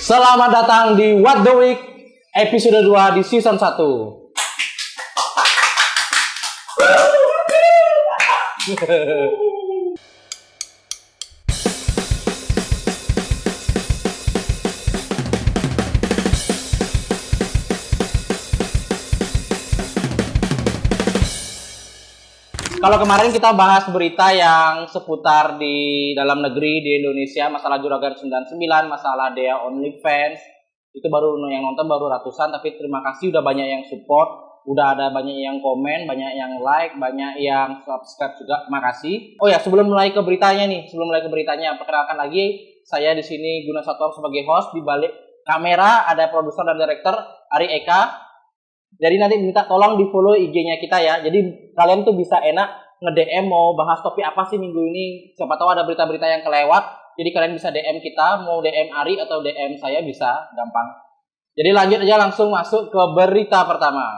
Selamat datang di What the Week episode 2 di season 1. Kalau kemarin kita bahas berita yang seputar di dalam negeri di Indonesia, masalah Juragan 99, masalah Dea OnlyFans, itu baru yang nonton baru ratusan, tapi terima kasih udah banyak yang support, udah ada banyak yang komen, banyak yang like, banyak yang subscribe juga, makasih. Oh ya, sebelum mulai ke beritanya, perkenalkan lagi saya di sini Guna Satwam sebagai host, di balik kamera ada produser dan direktur Ari Eka. Jadi nanti minta tolong di follow IG-nya kita ya. Jadi kalian tuh bisa enak nge-DM mau bahas topik apa sih minggu ini. Siapa tahu ada berita-berita yang kelewat. Jadi kalian bisa DM kita, mau DM Ari atau DM saya bisa, gampang. Jadi lanjut aja langsung masuk ke berita pertama.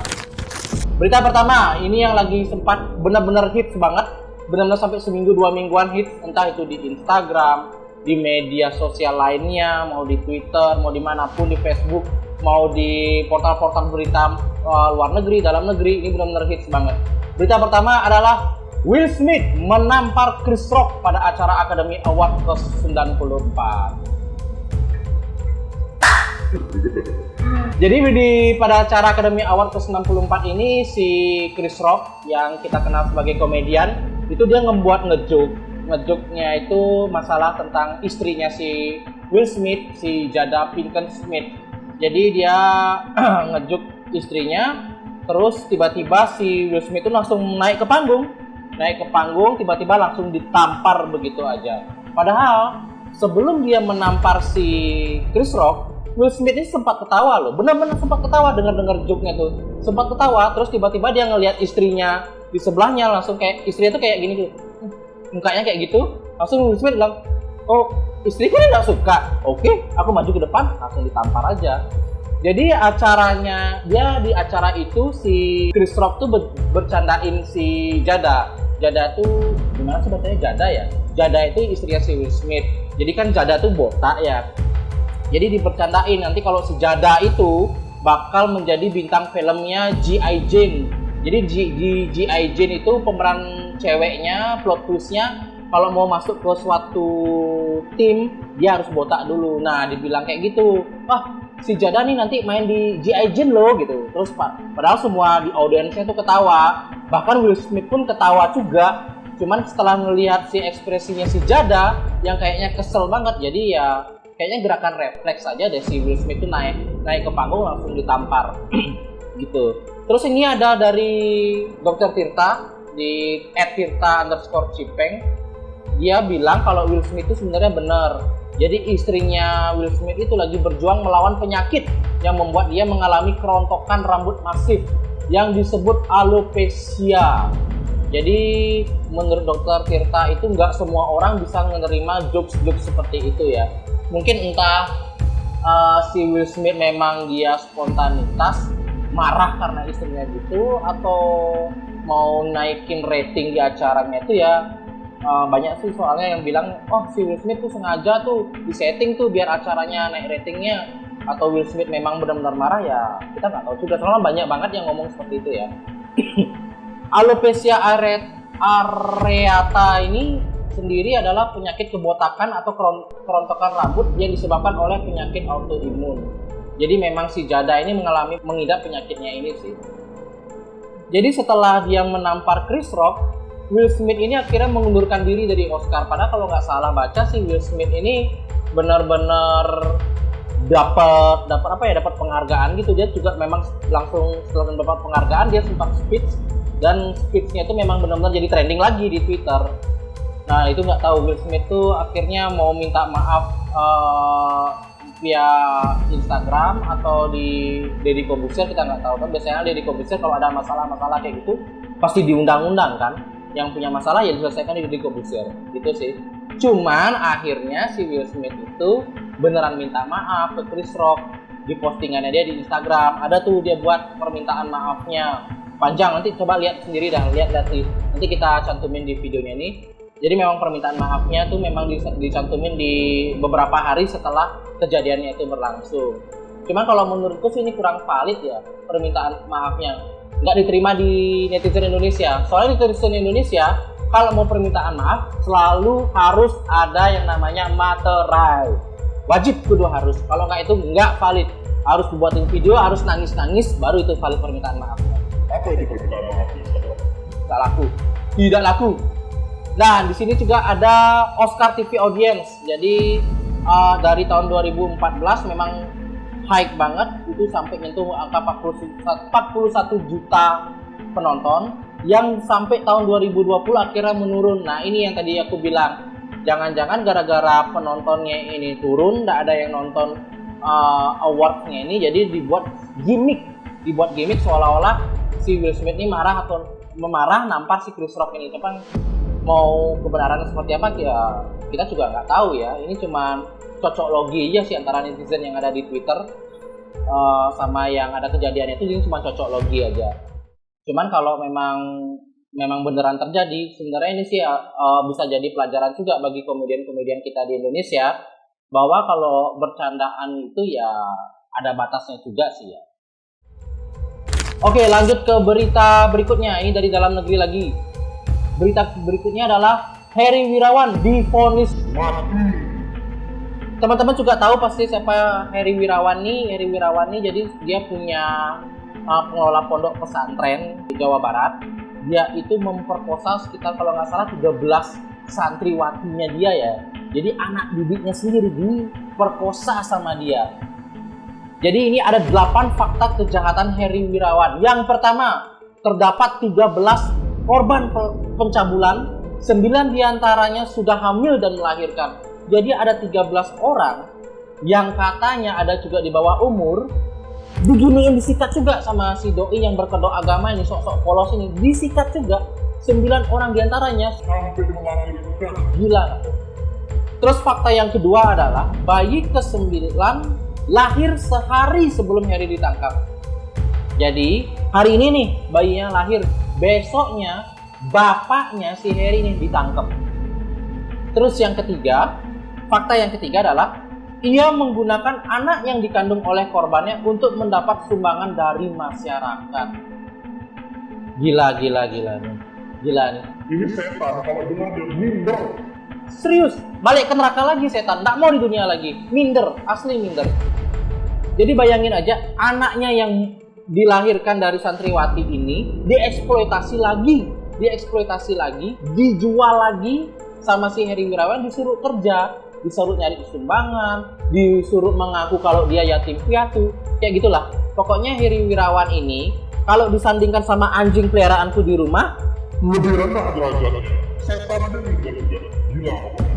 Berita pertama, ini yang lagi sempat benar-benar hits banget. Benar-benar sampai seminggu 2 mingguan hits. Entah itu di Instagram, di media sosial lainnya, mau di Twitter, mau dimanapun, di Facebook, mau di portal-portal berita luar negeri, dalam negeri, ini benar-benar hits banget. Berita pertama adalah Will Smith menampar Chris Rock pada acara Academy Award ke-94. Jadi pada acara Academy Award ke-94 ini si Chris Rock yang kita kenal sebagai komedian, itu dia ngebuat ngejoke-nya itu masalah tentang istrinya si Will Smith, si Jada Pinkett Smith. Jadi dia ngejuk istrinya, terus tiba-tiba si Will Smith itu langsung naik ke panggung, tiba-tiba langsung ditampar begitu aja. Padahal sebelum dia menampar si Chris Rock, Will Smith ini sempat ketawa loh, benar-benar sempat ketawa dengar joke-nya tuh, sempat ketawa. Terus tiba-tiba dia ngelihat istrinya di sebelahnya, langsung kayak istrinya tuh kayak gini tuh, mukanya kayak gitu. Langsung Will Smith bilang, oh istriku ini nggak suka, oke, aku maju ke depan, langsung ditampar aja. Jadi dia di acara itu si Chris Rock tuh bercandain si Jada. Jada tuh gimana sih bacanya Jada ya? Jada itu istrinya si Will Smith. Jadi kan Jada tuh botak ya. Jadi dibercandain nanti kalau si Jada itu bakal menjadi bintang filmnya G.I. Jane. Jadi G.I. Jane itu pemeran ceweknya, plot twistnya kalau mau masuk ke suatu tim dia harus botak dulu. Nah dibilang kayak gitu, wah si Jada nih nanti main di G.I. Jane loh gitu. Terus padahal semua di audiensnya tuh ketawa, bahkan Will Smith pun ketawa juga. Cuman setelah ngelihat si ekspresinya si Jada yang kayaknya kesel banget, jadi ya kayaknya gerakan refleks aja deh si Will Smith tuh naik ke panggung langsung ditampar gitu. Terus ini ada dari Dr. Tirta di @tirta_cipeng. Dia bilang kalau Will Smith itu sebenarnya benar. Jadi istrinya Will Smith itu lagi berjuang melawan penyakit yang membuat dia mengalami kerontokan rambut masif yang disebut alopecia. Jadi menurut Dr. Tirta itu nggak semua orang bisa menerima jokes-jokes seperti itu ya. Mungkin entah si Will Smith memang dia spontanitas marah karena istrinya gitu, atau mau naikin rating di acaranya itu ya. Banyak sih soalnya yang bilang, oh si Will Smith tuh sengaja tuh disetting tuh biar acaranya naik ratingnya, atau Will Smith memang benar-benar marah ya kita nggak tahu juga. Soalnya banyak banget yang ngomong seperti itu ya. Alopecia areata ini sendiri adalah penyakit kebotakan atau kerontokan rambut yang disebabkan oleh penyakit autoimun. Jadi memang si Jada ini mengidap penyakitnya ini sih. Jadi setelah dia menampar Chris Rock, Will Smith ini akhirnya mengundurkan diri dari Oscar. Padahal kalau nggak salah baca sih Will Smith ini benar-benar dapat penghargaan gitu. Dia juga memang langsung setelah dapat penghargaan dia sempat speech, dan speechnya itu memang benar-benar jadi trending lagi di Twitter. Nah itu nggak tahu Will Smith tuh akhirnya mau minta maaf via Instagram atau di Deddy Corbuzier, kita nggak tahu kan. Biasanya Deddy Corbuzier kalau ada masalah-masalah kayak gitu pasti diundang-undang kan. Yang punya masalah ya diselesaikan di Deddy Corbuzier gitu sih. Cuman akhirnya si Will Smith itu beneran minta maaf ke Chris Rock. Di postingannya dia di Instagram ada tuh dia buat permintaan maafnya panjang. Nanti coba lihat sendiri dan lihat sih, nanti kita cantumin di videonya ini. Jadi memang permintaan maafnya tuh memang dicantumin di beberapa hari setelah kejadiannya itu berlangsung. Cuman kalau menurutku sih ini kurang valid ya permintaan maafnya. Nggak diterima di netizen Indonesia. Soalnya netizen Indonesia kalau mau permintaan maaf selalu harus ada yang namanya materai. Wajib kudu harus. Kalau nggak itu nggak valid. Harus dibuatin video, harus nangis-nangis baru itu valid permintaan maafnya. Apa itu permintaan maaf? Nggak laku. Tidak laku. Nah, di sini juga ada Oscar TV Audience. Jadi dari tahun 2014 memang high banget, itu sampai nyentuh angka 41 juta penonton, yang sampai tahun 2020 akhirnya menurun. Nah, ini yang tadi aku bilang, jangan-jangan gara-gara penontonnya ini turun, nggak ada yang nonton awardnya ini, jadi dibuat gimmick seolah-olah si Will Smith ini marah atau memarah nampar si Chris Rock ini. Cuman mau kebenaran seperti apa ya kita juga nggak tahu ya. Ini cuma cocok logi aja sih antara netizen yang ada di Twitter sama yang ada kejadiannya itu, ini cuma cocok logi aja. Cuman kalau memang beneran terjadi, sebenarnya ini sih bisa jadi pelajaran juga bagi komedian-komedian kita di Indonesia, bahwa kalau bercandaan itu ya ada batasnya juga sih ya. Oke, lanjut ke berita berikutnya. Ini dari dalam negeri lagi. Berita berikutnya adalah Heri Wirawan divonis mati. Teman-teman juga tahu pasti siapa Heri Wirawan nih. Heri Wirawan nih jadi dia punya pengelola pondok pesantren di Jawa Barat. Dia itu memperkosa sekitar kalau nggak salah 13 santriwatinya dia ya. Jadi anak didiknya sendiri diperkosa sama dia. Jadi ini ada 8 fakta kejahatan Heri Wirawan. Yang pertama, terdapat 13 korban pencabulan, 9 diantaranya sudah hamil dan melahirkan. Jadi ada 13 orang yang katanya ada juga di bawah umur, diginiin disikat juga sama si doi yang berkedok agama ini, sok-sok polos ini, disikat juga 9 orang diantaranya Sampai melahirkan. gila. Terus fakta yang kedua adalah bayi ke-9 lahir sehari sebelum Heri ditangkap. Jadi hari ini nih bayinya lahir, besoknya bapaknya si Heri ini ditangkap. Terus yang ketiga, fakta yang ketiga adalah ia menggunakan anak yang dikandung oleh korbannya untuk mendapat sumbangan dari masyarakat. Gila nih. Ini setan, kalau dengar dia minder. Serius, balik ke neraka lagi setan, nggak mau di dunia lagi, minder, asli minder. Jadi bayangin aja, anaknya yang dilahirkan dari santriwati ini dieksploitasi lagi, dijual lagi sama si Heri Wirawan, disuruh kerja, disuruh nyari sumbangan, disuruh mengaku kalau dia yatim piatu, kayak gitulah. Pokoknya Heri Wirawan ini kalau disandingkan sama anjing peliharaanku di rumah, Lebih rendah derajatnya. Setan ada minder juga. Gila pokoknya.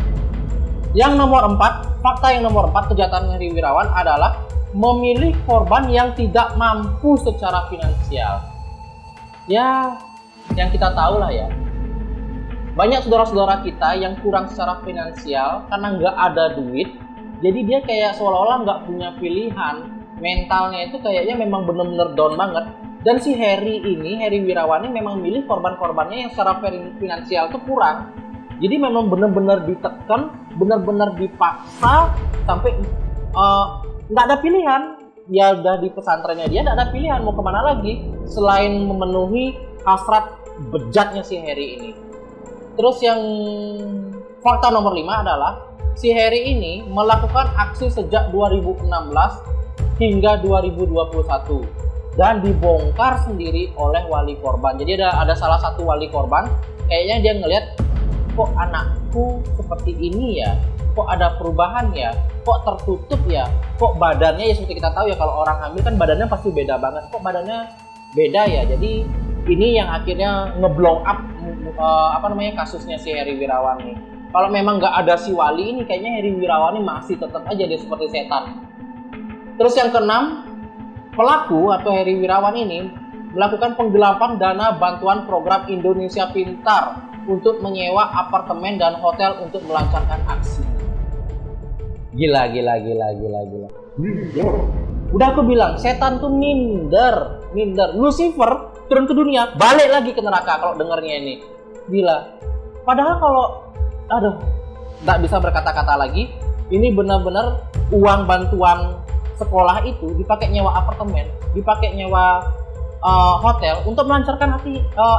Yang nomor 4, fakta yang nomor 4 kejahatan Heri Wirawan adalah memilih korban yang tidak mampu secara finansial. Ya, yang kita tahu lah ya. Banyak saudara-saudara kita yang kurang secara finansial karena nggak ada duit. Jadi dia kayak seolah-olah nggak punya pilihan. Mentalnya itu kayaknya memang bener-bener down banget. Dan si Heri Wirawan ini memang milih korban-korbannya yang secara finansial tuh kurang. Jadi memang bener-bener ditekan, bener-bener dipaksa sampai nggak ada pilihan. Ya udah di pesantrennya dia nggak ada pilihan mau kemana lagi selain memenuhi hasrat bejatnya si Heri ini. Terus yang fakta nomor 5 adalah si Heri ini melakukan aksi sejak 2016 hingga 2021 dan dibongkar sendiri oleh wali korban. Jadi ada salah satu wali korban kayaknya dia ngelihat, kok anakku seperti ini ya, kok ada perubahan ya, kok tertutup ya, kok badannya ya seperti kita tahu ya kalau orang hamil kan badannya pasti beda banget, kok badannya beda ya. Jadi ini yang akhirnya ngeblow up kasusnya si Heri Wirawan nih. Kalau memang nggak ada si wali ini kayaknya Heri Wirawan ini masih tetap aja dia seperti setan. Terus yang keenam, pelaku atau Heri Wirawan ini melakukan penggelapan dana bantuan program Indonesia Pintar untuk menyewa apartemen dan hotel untuk melancarkan aksi. Gila. Minder. Udah aku bilang, setan tuh minder. Lucifer turun ke dunia, balik lagi ke neraka kalau dengernya ini. Gila. Padahal kalau, nggak bisa berkata-kata lagi, ini benar-benar uang bantuan sekolah itu dipakai nyewa apartemen, dipakai nyewa hotel untuk melancarkan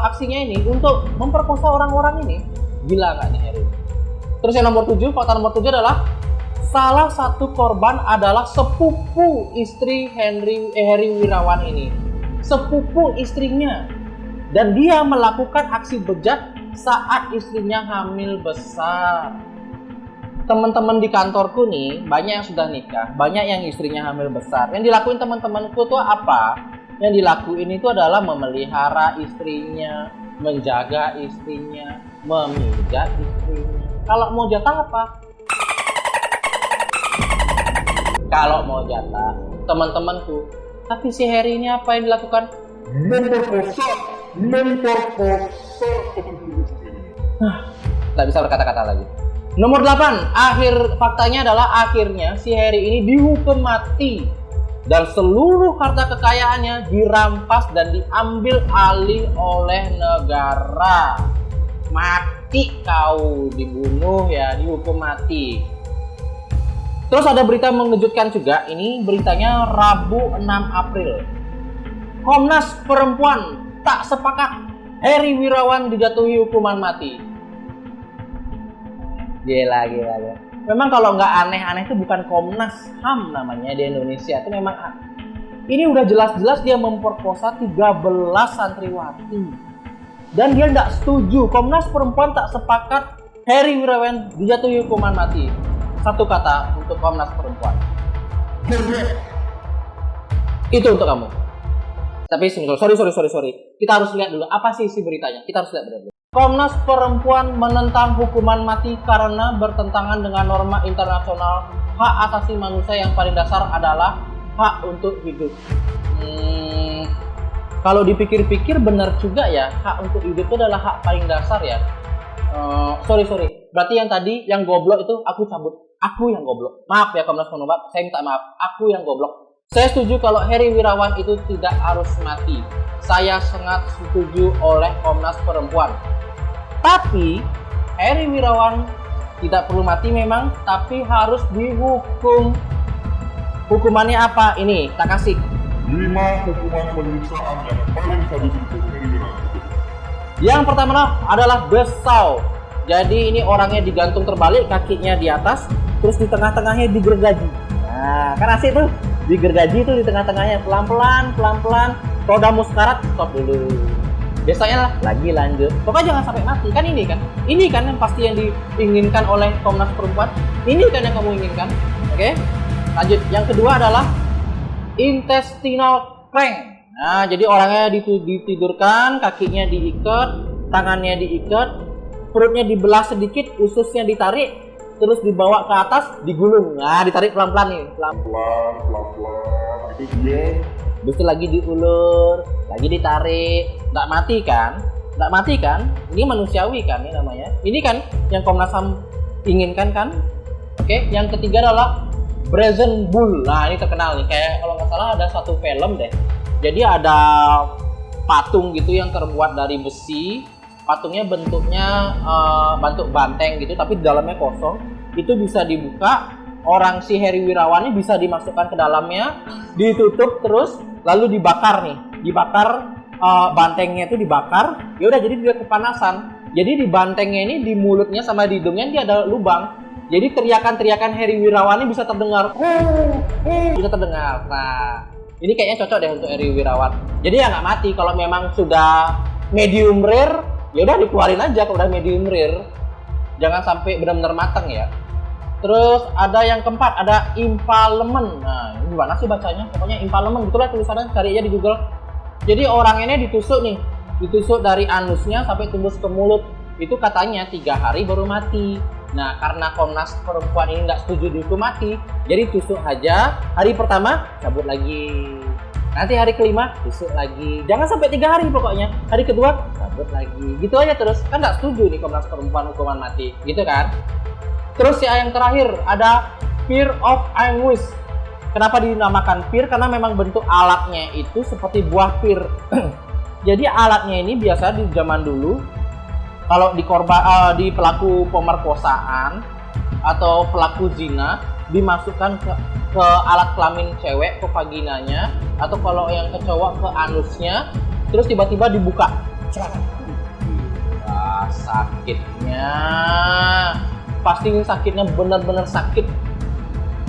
aksinya ini, untuk memperkosa orang-orang ini. Gila nggak nih Harry? Terus yang nomor 7, fakta nomor 7 adalah salah satu korban adalah sepupu istri Harry Wirawan ini. Sepupu istrinya. Dan dia melakukan aksi bejat saat istrinya hamil besar. Teman-teman di kantorku nih, banyak yang sudah nikah, banyak yang istrinya hamil besar. Yang dilakuin teman-temanku tuh apa? Yang dilakuin itu adalah memelihara istrinya, menjaga istrinya, memijat istrinya. Kalau mau jatah apa? Kalau mau jatah, teman-temanku. Tapi si Harry ini apa yang dilakukan? Memperkosa Nggak bisa berkata-kata lagi. Nomor 8, akhir faktanya adalah akhirnya si Harry ini dihukum mati dan seluruh harta kekayaannya dirampas dan diambil alih oleh negara. Mati kau, dibunuh ya, dihukum mati. Terus ada berita mengejutkan juga, ini beritanya Rabu 6 April. Komnas Perempuan tak sepakat Harry Wirawan dijatuhi hukuman mati. Gila. Memang kalau nggak aneh-aneh itu bukan Komnas HAM namanya di Indonesia. Itu memang ini udah jelas-jelas dia memperkosa 13 santriwati. Dan dia nggak setuju. Komnas Perempuan tak sepakat Harry Wirawan dijatuhi hukuman mati. Satu kata untuk Komnas Perempuan. Itu untuk kamu. Tapi sorry. Kita harus lihat dulu apa sih isi beritanya. Kita harus lihat dulu. Komnas Perempuan menentang hukuman mati karena bertentangan dengan norma internasional hak asasi manusia yang paling dasar adalah hak untuk hidup. Kalau dipikir-pikir benar juga ya, hak untuk hidup itu adalah hak paling dasar ya. Sorry. Berarti yang tadi, yang goblok itu aku cabut. Aku yang goblok. Maaf ya Komnas Perempuan, saya minta maaf. Aku yang goblok. Saya setuju kalau Harry Wirawan itu tidak harus mati. Saya sangat setuju oleh Komnas Perempuan. Tapi Harry Wirawan tidak perlu mati memang, tapi harus dihukum. Hukumannya apa? Ini, tak kasih. 5 hukuman penyiksaan yang paling sadis untuk Harry Wirawan. Yang pertama adalah besau. Jadi ini orangnya digantung terbalik, kakinya di atas, terus di tengah-tengahnya digergaji. Nah, kan asik tuh. Digergaji tuh di tengah-tengahnya, pelan-pelan. Kalau udah mau sekarat, stop dulu. Biasanya lagi lanjut. Pokoknya jangan sampai mati. Kan ini kan yang pasti yang diinginkan oleh Komnas Perempuan. Ini kan yang kamu inginkan. Oke? Lanjut. Yang kedua adalah intestinal crank. Nah, jadi orangnya ditidurkan, kakinya diikat, tangannya diikat, perutnya dibelah sedikit, ususnya ditarik, terus dibawa ke atas, digulung. Nah, ditarik pelan-pelan nih, Pelan-pelan, itu dia. Terus lagi diulur, lagi ditarik. Nggak mati kan? Ini manusiawi kan, ini namanya. Ini kan yang Komnas HAM inginkan kan? Oke, yang ketiga adalah Brazen Bull. Nah, ini terkenal nih. Kayak kalau nggak salah ada satu film deh. Jadi ada patung gitu yang terbuat dari besi. Patungnya bentuknya bentuk banteng gitu, tapi di dalamnya kosong. Itu bisa dibuka. Orang si Harry Wirawan ini bisa dimasukkan ke dalamnya, ditutup terus, lalu dibakar nih. Bantengnya itu dibakar. Ya udah, jadi dia kepanasan. Jadi di bantengnya ini, di mulutnya sama di hidungnya dia ada lubang. Jadi teriakan-teriakan Harry Wirawan ini bisa terdengar. Nah, ini kayaknya cocok deh untuk Harry Wirawan. Jadi ya nggak mati. Kalau memang sudah medium rare, ya udah dikeluarin aja kalau udah medium rare. Jangan sampai benar-benar matang ya. Terus ada yang keempat, ada impalement. Nah, ini gimana sih bacanya? Pokoknya impalement, gitulah tulisannya, cari aja di Google. Jadi orang ini ditusuk nih. Ditusuk dari anusnya sampai tembus ke mulut. Itu katanya 3 hari baru mati. Nah, karena Komnas Perempuan ini nggak setuju dihukum mati, jadi tusuk aja. Hari pertama, cabut lagi. Nanti hari kelima, tusuk lagi. Jangan sampai 3 hari pokoknya. Hari kedua, cabut lagi. Gitu aja terus. Kan nggak setuju nih Komnas Perempuan hukuman mati. Gitu kan? Terus ya yang terakhir, ada fear of anguish. Kenapa dinamakan fear? Karena memang bentuk alatnya itu seperti buah pir. Jadi alatnya ini biasa di zaman dulu Kalau di pelaku pemerkosaan atau pelaku zina dimasukkan ke alat kelamin cewek, ke vaginanya, atau kalau yang ke cowok ke anusnya, terus tiba-tiba dibuka. Wah, sakitnya pasti sakitnya benar-benar sakit,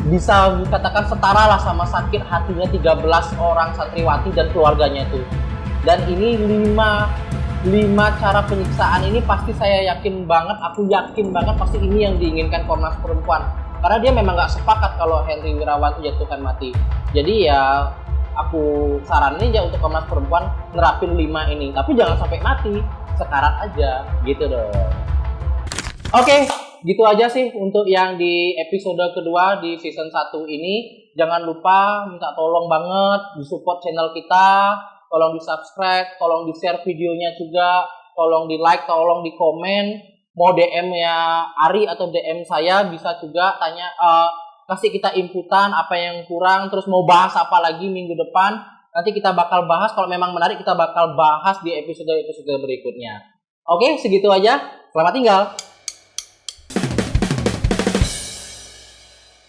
bisa dikatakan setara lah sama sakit hatinya 13 orang santriwati dan keluarganya tuh. Dan ini 5 cara penyiksaan ini pasti saya yakin banget, aku yakin banget pasti ini yang diinginkan Komnas Perempuan. Karena dia memang nggak sepakat kalau Henry Wirawan dijatuhkan mati. Jadi ya aku saranin aja untuk Komnas Perempuan nerapin 5 ini. Tapi jangan sampai mati, sekarat aja gitu dong. Oke, gitu aja sih untuk yang di episode kedua di season 1 ini. Jangan lupa minta tolong banget di support channel kita. Tolong di subscribe, tolong di share videonya juga, tolong di like, tolong di komen. Mau DM ya Ari atau DM saya bisa juga tanya, kasih kita inputan apa yang kurang, terus mau bahas apa lagi minggu depan. Nanti kita bakal bahas, kalau memang menarik kita bakal bahas di episode-episode berikutnya. Oke, segitu aja. Selamat tinggal.